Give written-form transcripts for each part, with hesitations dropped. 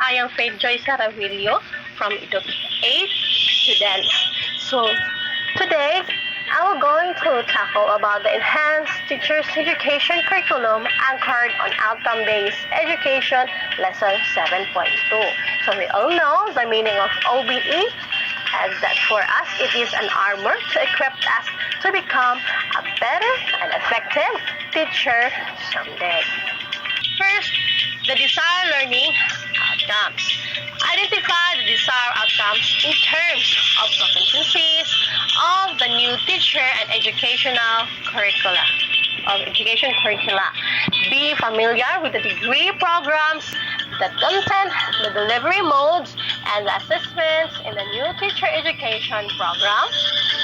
I am Faith Joy Saravillo from Idok 8 students. So today I will going to tackle about the enhanced teachers education curriculum anchored on outcome-based education lesson 7.2. So we all know the meaning of OBE, as that for us it is an armor to equip us to become a better and effective teacher someday. First, the desired learning outcomes. Identify the desired outcomes in terms of competencies of the new teacher and educational curricula. Be familiar with the degree programs, the content, the delivery modes, and the assessments in the new teacher education program.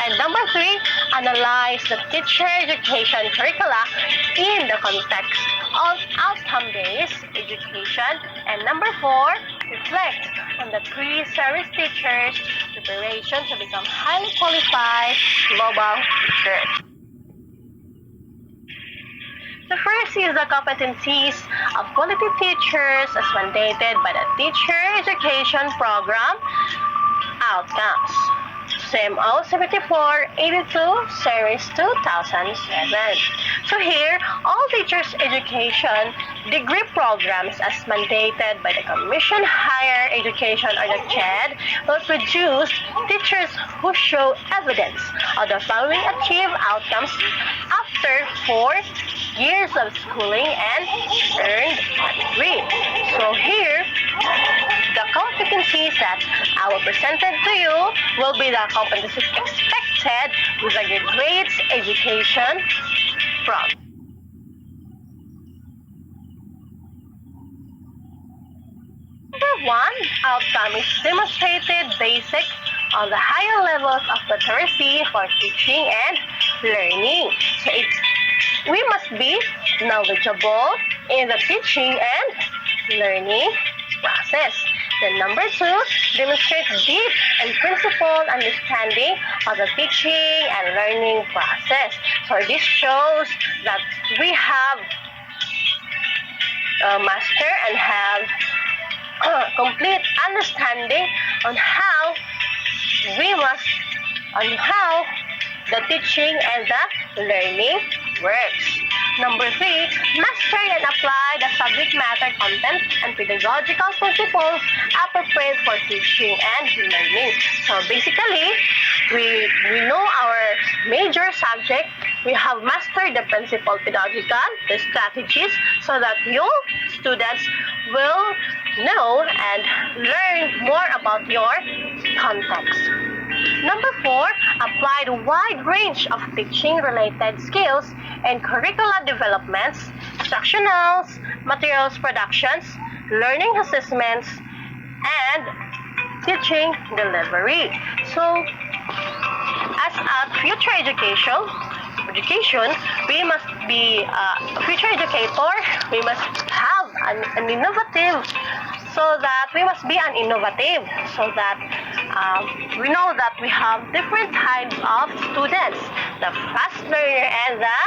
And number 3, analyze the teacher education curricula in the context of outcome-based education. And number 4, reflect on the 3 series teachers' preparation to become highly qualified global teachers. The first is the competencies of quality teachers as mandated by the Teacher Education Program outcomes. CMO 7482 Series 2007. So here, all teachers education degree programs as mandated by the Commission Higher Education or the CHED will produce teachers who show evidence of the following achieved outcomes after 4 years of schooling and earned a degree. So here, the competencies that I will present to you will be the competencies expected with the grades education program. Number 1, outcome is demonstrated basic on the higher levels of literacy for teaching and learning. So we must be knowledgeable in the teaching and learning process. Then number 2, demonstrate deep and principled understanding of the teaching and learning process. So this shows that we have master and have complete understanding on how the teaching and the learning works. Number 3, master and apply the subject matter content and pedagogical principles appropriate for teaching and learning. So basically, we know our major subject. We have mastered the principle pedagogical, the strategies, so that your students will know and learn more about your context. Number 4, apply the wide range of teaching-related skills and curricular developments, instructionals, materials productions, learning assessments, and teaching delivery. So, as a future education, we must be a future educator. We must have an innovative, so that we must be an innovative, so that we know that we have different types of students, the fast learner and the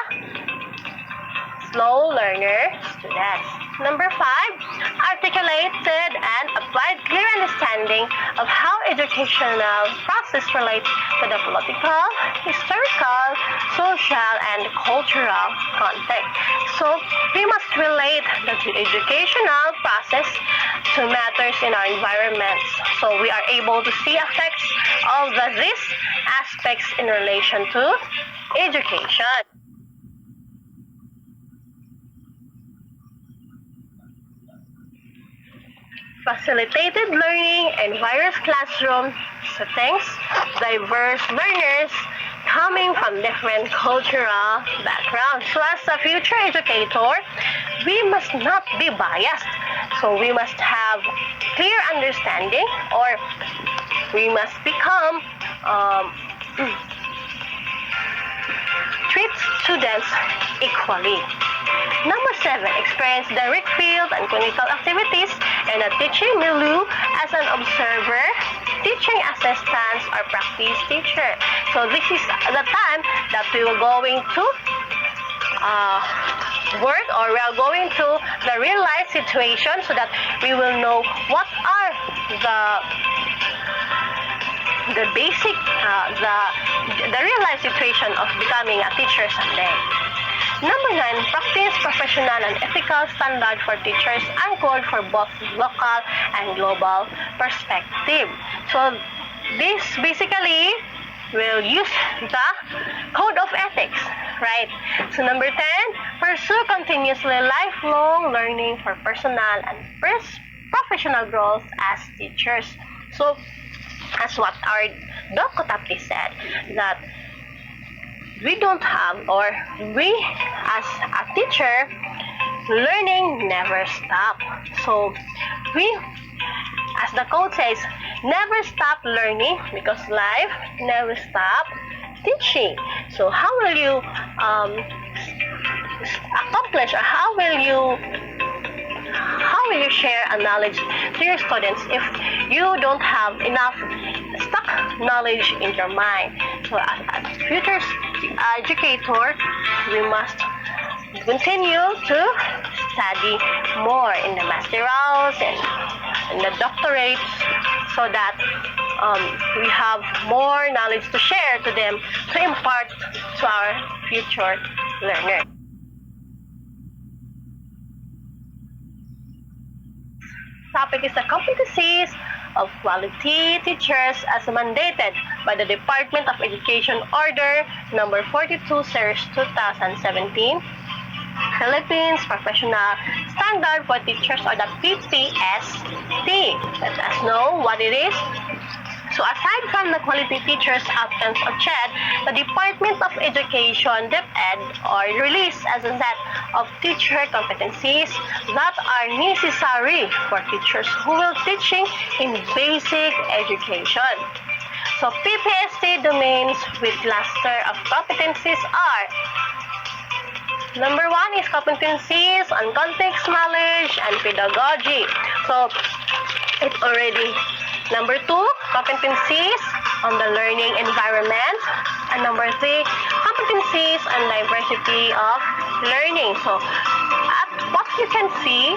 slow learner students. Number 5, articulated and applied clear understanding of how educational process relates to the political, historical, social, and cultural context. So we must relate the educational process to matters in our environments. So we are able to see effects of these aspects in relation to education. Facilitated learning in various classroom settings, diverse learners coming from different cultural backgrounds. So as a future educator, we must not be biased. So we must have clear understanding, or we must become treat students equally. Number 7, experience direct field and clinical activities in a teaching milieu as an observer, teaching assistants, or practice teacher. So this is the time that we will going to work, or we are going to the real life situation so that we will know what are the basic, the real life situation of becoming a teacher someday. Number 9, practice professional and ethical standard for teachers anchored for both local and global perspective. So this basically will use the code of ethics, right? So number 10, pursue continuously lifelong learning for personal and professional growth as teachers. So as what our Doc Kotapki said, that we don't have, or we as a teacher, learning never stop. So we, as the code says, never stop learning because life never stop teaching. So how will you accomplish, or how will you share a knowledge to your students if you don't have enough stuck knowledge in your mind? So as future educator, we must continue to study more in the masterals and in the doctorates, so that we have more knowledge to share to them, to impart to our future learners. Topic is the competencies of quality teachers as mandated by the Department of Education Order number 42 series 2017, Philippines Professional Standard for Teachers, or the PPST. Let us know what it is. So aside from the quality teachers outcomes of CHED, the Department of Education, DepEd, or released as a set of teacher competencies that are necessary for teachers who will teaching in basic education. So PPST domains with cluster of competencies are: number 1 is competencies on context knowledge and pedagogy. So it already. Number 2, competencies on the learning environment. And number 3, competencies on diversity of learning. So at what you can see,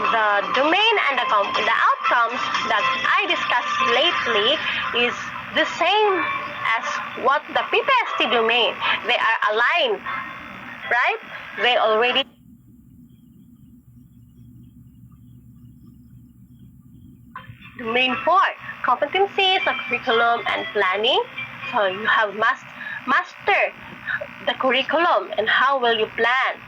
the domain and the outcomes that I discussed lately is the same as what the PPST domain. They are aligned, right? They already Domain 4, competencies of curriculum and planning. So you have master the curriculum and how will you plan.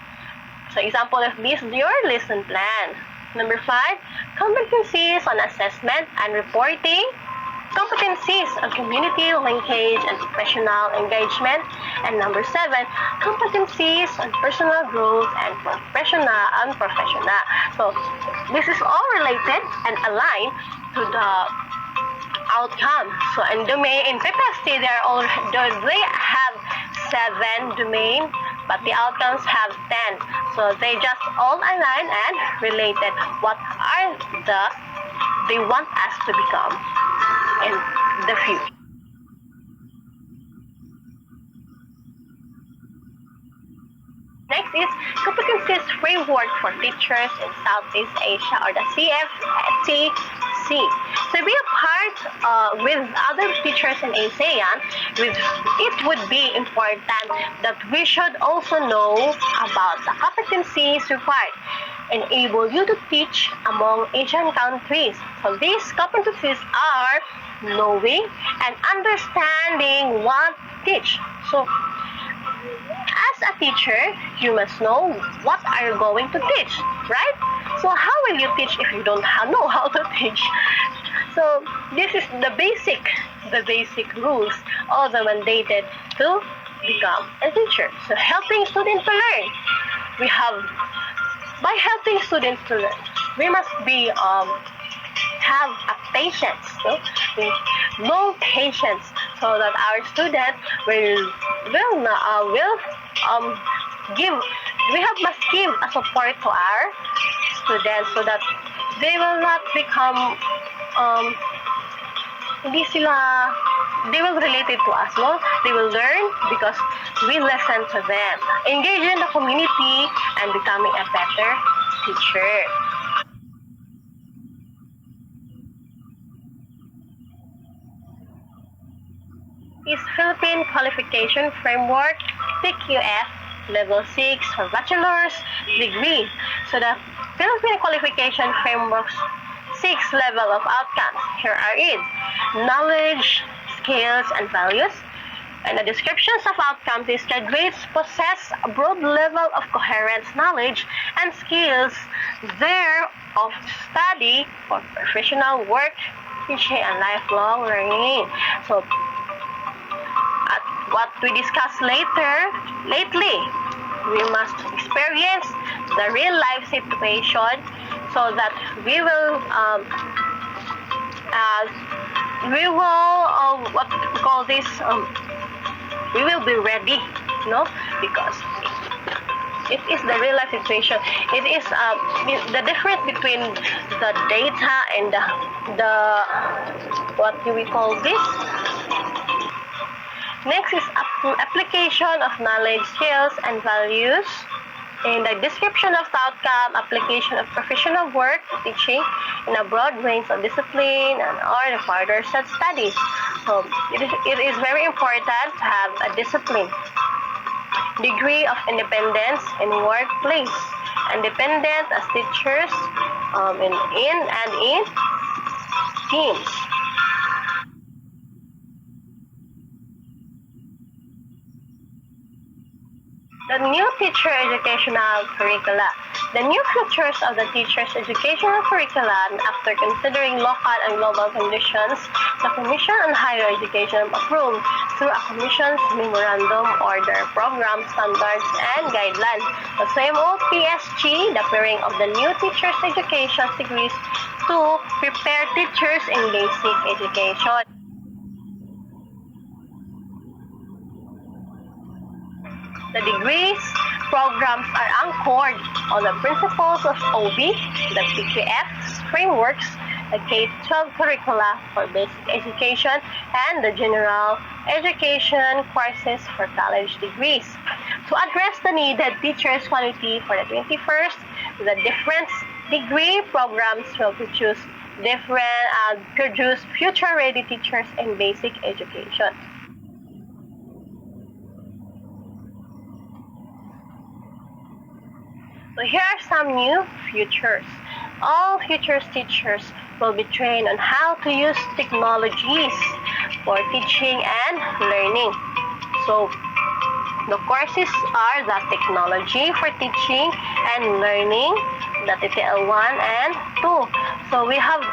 So example of this is your lesson plan. Number 5, competencies on assessment and reporting. Competencies on community linkage and professional engagement. And number 7, competencies on personal growth and professional. So this is all related and aligned to the outcome. So in PPST, they have 7 domains, but the outcomes have 10. So they just all align and related. What are they want us to become in the future. Next is Competencies Framework for Teachers in Southeast Asia, or the CFTC. To be a part with other teachers in ASEAN, it would be important that we should also know about the competencies required and able you to teach among Asian countries. So these competencies are knowing and understanding what to teach. So as a teacher, you must know what are you going to teach, right? So how will you teach if you don't know how to teach? So this is the basic rules, all the mandated to become a teacher. So helping students to learn. By helping students to learn, we must be have a patience, long patience, so that our students must give a support to our students so that they will not become hindi sila they will relate it to us, no? They will learn because we listen to them. Engage in the community and becoming a better teacher. Is Philippine Qualification Framework, PQF, Level 6 for bachelor's degree. So the Philippine Qualification Framework's 6 level of outcomes. Here are it. Knowledge, skills, and values. And the descriptions of outcomes is graduates possess a broad level of coherent knowledge and skills there of study for professional work, teaching, and lifelong learning. So at what we discussed lately, we must experience the real life situation so that we will what we call this we will be ready, because it is the real life situation. It is the difference between the data and the what do we call this? Next is application of knowledge, skills, and values. In the description of the outcome, application of professional work, teaching in a broad range of discipline and or the further set studies. So it is very important to have a discipline, degree of independence in workplace, independent as teachers in teams. The new teacher educational curricula. The new features of the teacher's educational curriculum, after considering local and global conditions, the Commission on Higher Education approved through a Commission's Memorandum Order, Program Standards, and Guidelines. The CMO PSG, the pairing of the new teacher's education degrees to prepare teachers in basic education. The degrees programs are anchored on the principles of OB, the PQF frameworks, the K-12 curricula for basic education, and the general education courses for college degrees. To address the needed teachers' quality for the 21st, the different degree programs will produce future-ready teachers in basic education. So here are some new futures. All futures teachers will be trained on how to use technologies for teaching and learning. So the courses are the technology for teaching and learning, the TTL1 and 2. So we have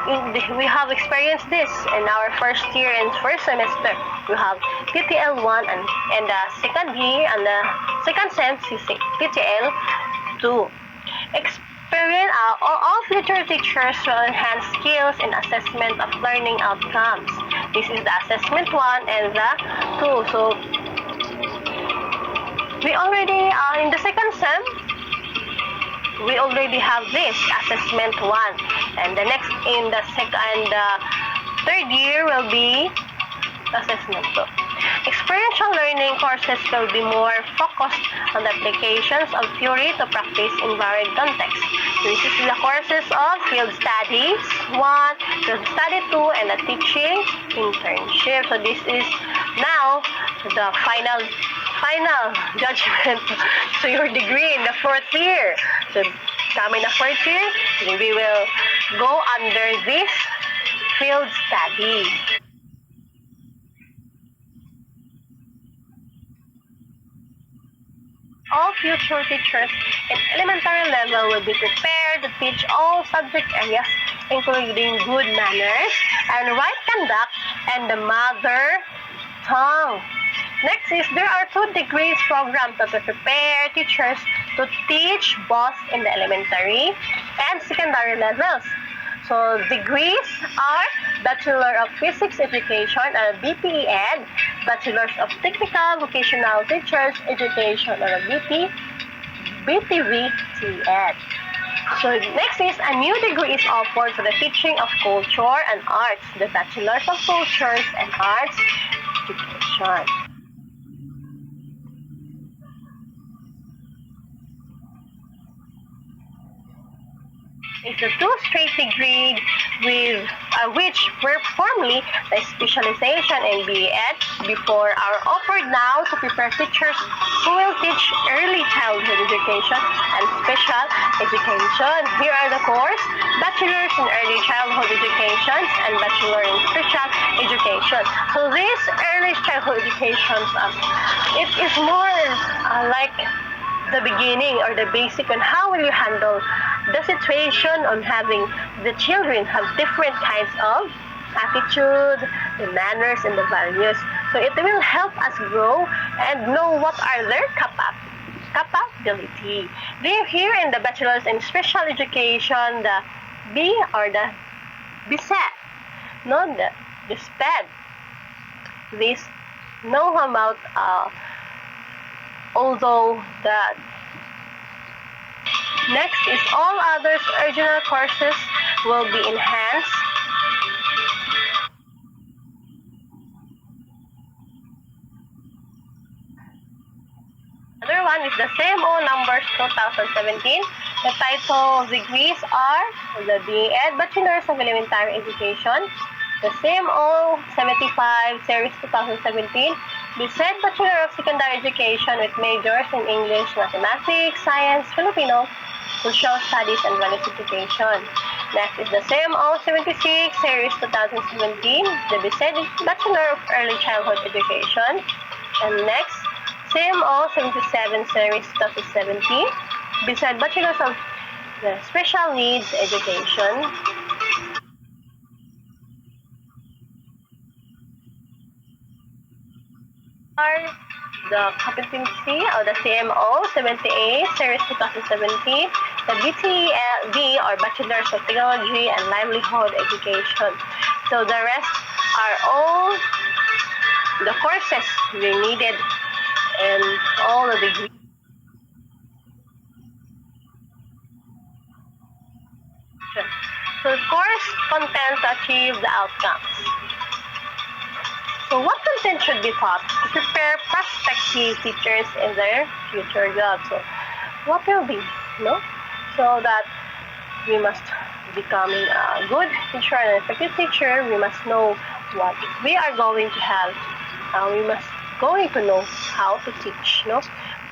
experienced this in our first year and first semester. We have TTL1 and the second year and the second sem TTL2. All future teachers will enhance skills in assessment of learning outcomes. This is the assessment 1 and the 2. So we already in the second sem we already have this assessment 1, and the next in the third year will be assessment 2. Experiential learning courses will be more focused on the applications of theory to practice in varied contexts. This is the courses of field studies 1, field study 2, and the teaching internship. So this is now the final judgment to your degree in the 4th year. So coming the 4th year, we will go under this field study. All future teachers in elementary level will be prepared to teach all subject areas, including good manners and right conduct and the mother tongue. Next is there are 2 degrees programs that will prepare teachers to teach both in the elementary and secondary levels. So degrees are Bachelor of Physics Education and BPE Ed, Bachelors of Technical Vocational Teachers Education or BTVT Ed. So next is a new degree is offered for the teaching of culture and arts, the Bachelors of Cultures and Arts, education. Is the two straight degree with which were formerly the specialization in BEd before are offered now to prepare teachers who will teach early childhood education and special education. Here are the course: Bachelor's in Early Childhood Education and Bachelor in Special Education. So this early childhood education, it is more like the beginning or the basic on how will you handle the situation on having the children have different kinds of attitude, the manners, and the values. So it will help us grow and know what are their capability. They're here in the Bachelor's in Special Education, the B or the BSET, not the SPED. This know about although that next is all others original courses will be enhanced. Other one is the CMO numbers 2017. The title of degrees are the BEd Bachelor's of Elementary Education, the CMO 75 Series 2017, BSET Bachelor of Secondary Education with majors in English, Mathematics, Science, Filipino, Social Studies, and Values Education. Next is the CMO 76 Series 2017, the BSET Bachelor of Early Childhood Education. And next, CMO 77 Series 2017, BSET Bachelor of the Special Needs Education. Are the competency of the CMO 78 Series 2017, the BTLD or Bachelor's of Technology and Livelihood Education. So the rest are all the courses we needed in all the degrees. So course content to achieve the outcomes. So what content should be taught to prepare prospective teachers in their future jobs? So what will be, so that we must becoming a good teacher and an effective teacher, we must know what we are going to have. We must going to know how to teach.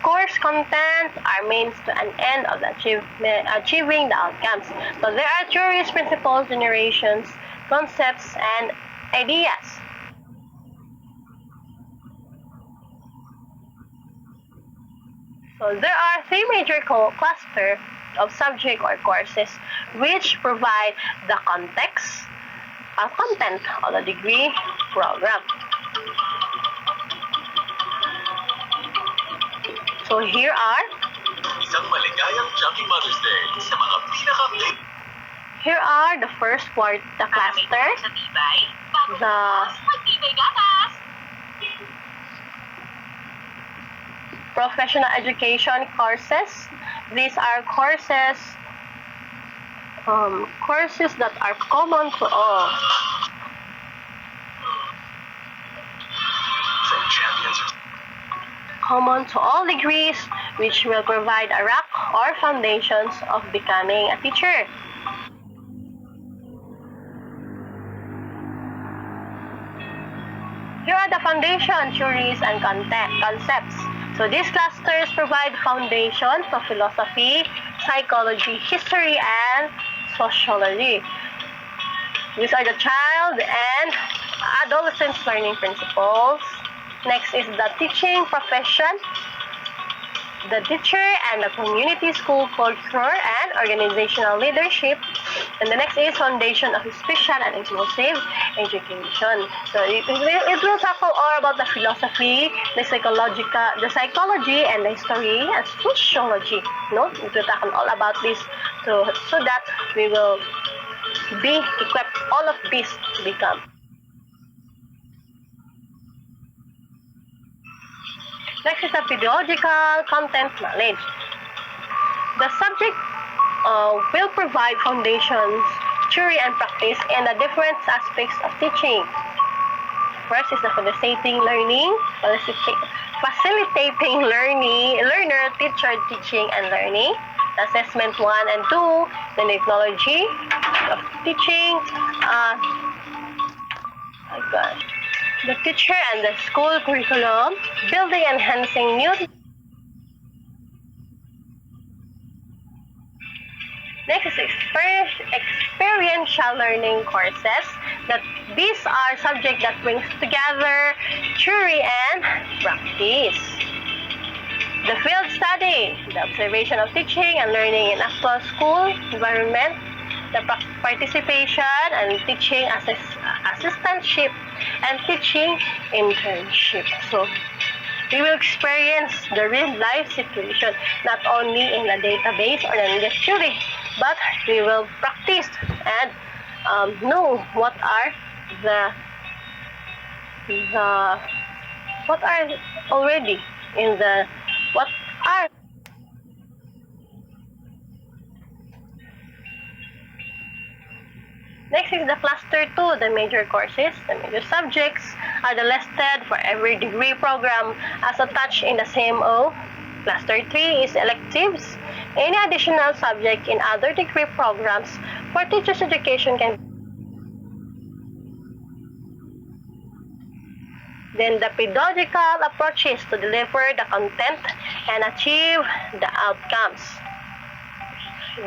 Course content are means to an end of the achieving the outcomes. So there are theories, principles, generations, concepts, and ideas. So there are three major clusters of subject or courses which provide the context or content of the degree program. So here are Isang maligayang Happy Mother's Day sa mga pinaka-big. Here are the first part, the cluster, the professional education courses. These are courses that are common to all. From champions. Common to all degrees, which will provide a rock or foundations of becoming a teacher. Here are the foundation theories and concepts. So these clusters provide foundation for philosophy, psychology, history, and sociology. These are the child and adolescent learning principles. Next is the teaching profession, the teacher and the community school culture and organizational leadership. And the next is foundation of special and inclusive education. So it will tackle all about the philosophy, the psychology and the history and sociology. It will tackle all about this so that we will be equipped all of this to become. Next is the pedagogical content knowledge. The subject will provide foundations, theory, and practice in the different aspects of teaching. First is the facilitating learning, facilitating learner, teacher, teaching, and learning. Assessment 1 and 2, the technology of teaching, the teacher and the school curriculum, building and enhancing new. Next is experiential learning courses. That these are subjects that brings together theory and practice. The field study, the observation of teaching and learning in actual school environment, the participation and teaching assistantship and teaching internship. So we will experience the real life situation not only in the database or in the theory, but we will practice and know what are already in the what are. Next is the cluster 2, the major courses. The major subjects are the listed for every degree program as attached in the CMO. Cluster 3 is electives. Any additional subject in other degree programs for teachers' education can. Then the pedagogical approaches to deliver the content and achieve the outcomes.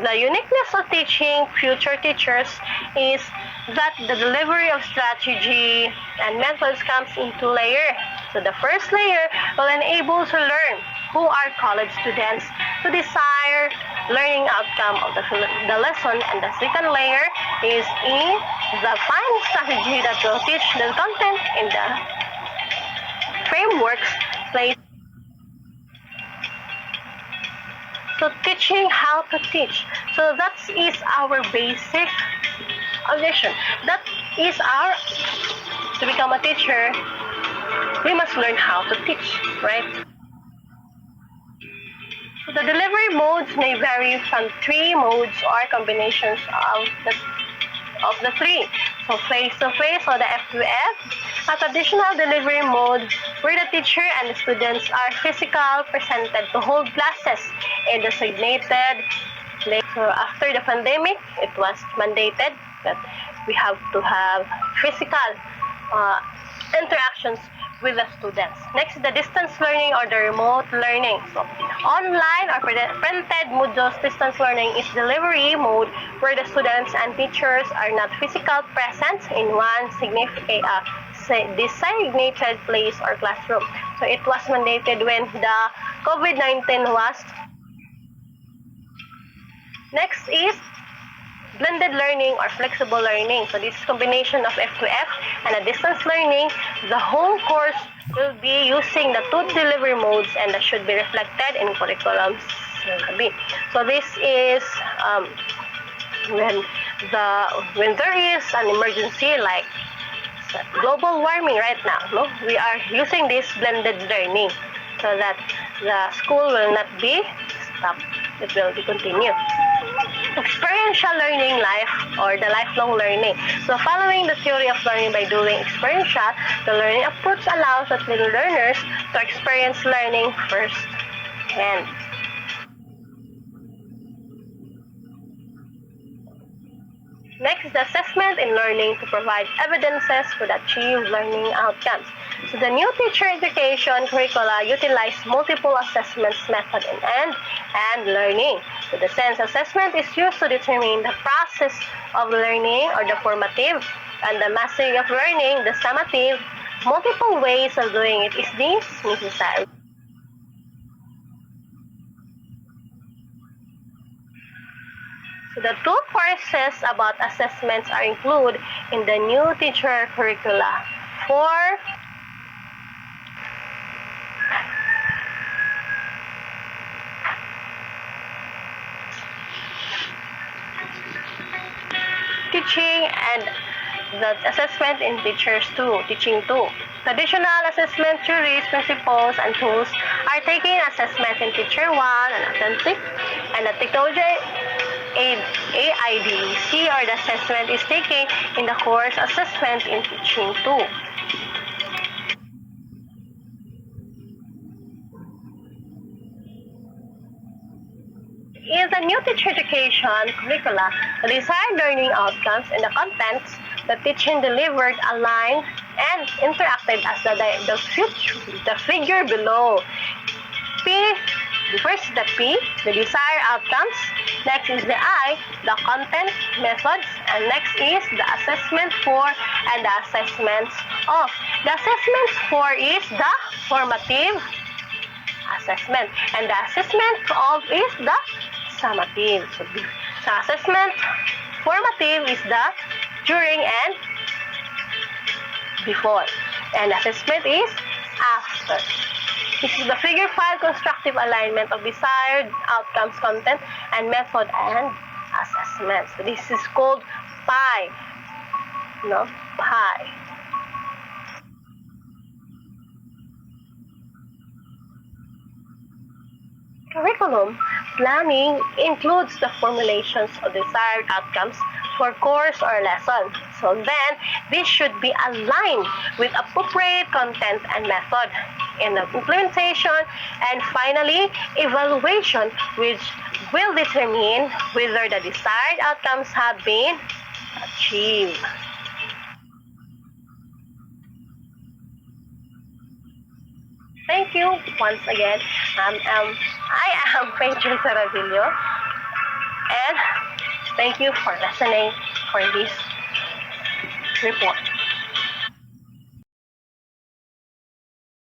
The uniqueness of teaching future teachers is that the delivery of strategy and methods comes in 2 layers. So the first layer will enable to learn who are college students to desire learning outcome of the lesson, and the second layer is the final strategy that will teach the content in the frameworks place. So teaching how to teach. So that is our basic audition. That is our, to become a teacher, we must learn how to teach, right? So the delivery modes may vary from 3 modes or combinations of the 3. So face-to-face or the F2F, a traditional delivery mode where the teacher and the students are physically presented to hold classes in the designated place. So after the pandemic, it was mandated that we have to have physical interactions with the students. Next, the distance learning or the remote learning. So online or printed modules distance learning is delivery mode where the students and teachers are not physically present in one designated place or classroom. So it was mandated when the COVID-19 was. Next is blended learning or flexible learning. So this combination of F2F and a distance learning, the whole course will be using the 2 delivery modes and that should be reflected in curriculum. So this is when there is an emergency like global warming right now, no? We are using this blended learning so that the school will not be stopped. It will be continued. Experiential learning or the lifelong learning. So following the theory of learning by doing experiential, the learning approach allows the learners to experience learning firsthand. Next is the assessment in learning to provide evidences for the achieved learning outcomes. So the new teacher education curricula utilize multiple assessments method in end and learning. So the SENS assessment is used to determine the process of learning or the formative, and the mastery of learning, the summative. Multiple ways of doing it is necessary. So the 2 courses about assessments are included in the new teacher curricula. For teaching and the assessment in teaching 2. Traditional assessment theories, principles, and tools are taken assessment in teacher 1 and authentic, and the technology AIDC or the assessment is taken in the course assessment in teaching 2. In the new teacher education curricula, the desired learning outcomes and the contents the teaching delivered aligned and interacted as the figure below. First is the P, the desired outcomes. Next is the I, the content methods. And next is the assessment for and the assessments of. The assessment for is the formative assessment. And the assessment of is the summative. So assessment formative is the during and before. And assessment is after. This is the figure 5 constructive alignment of desired outcomes, content, and method and assessment. So this is called PI. PI. Curriculum planning includes the formulations of desired outcomes for course or lesson. So then, this should be aligned with appropriate content and method in the implementation, and finally, evaluation, which will determine whether the desired outcomes have been achieved. Thank you once again. I am Pedro Saradillo, and thank you for listening for this report.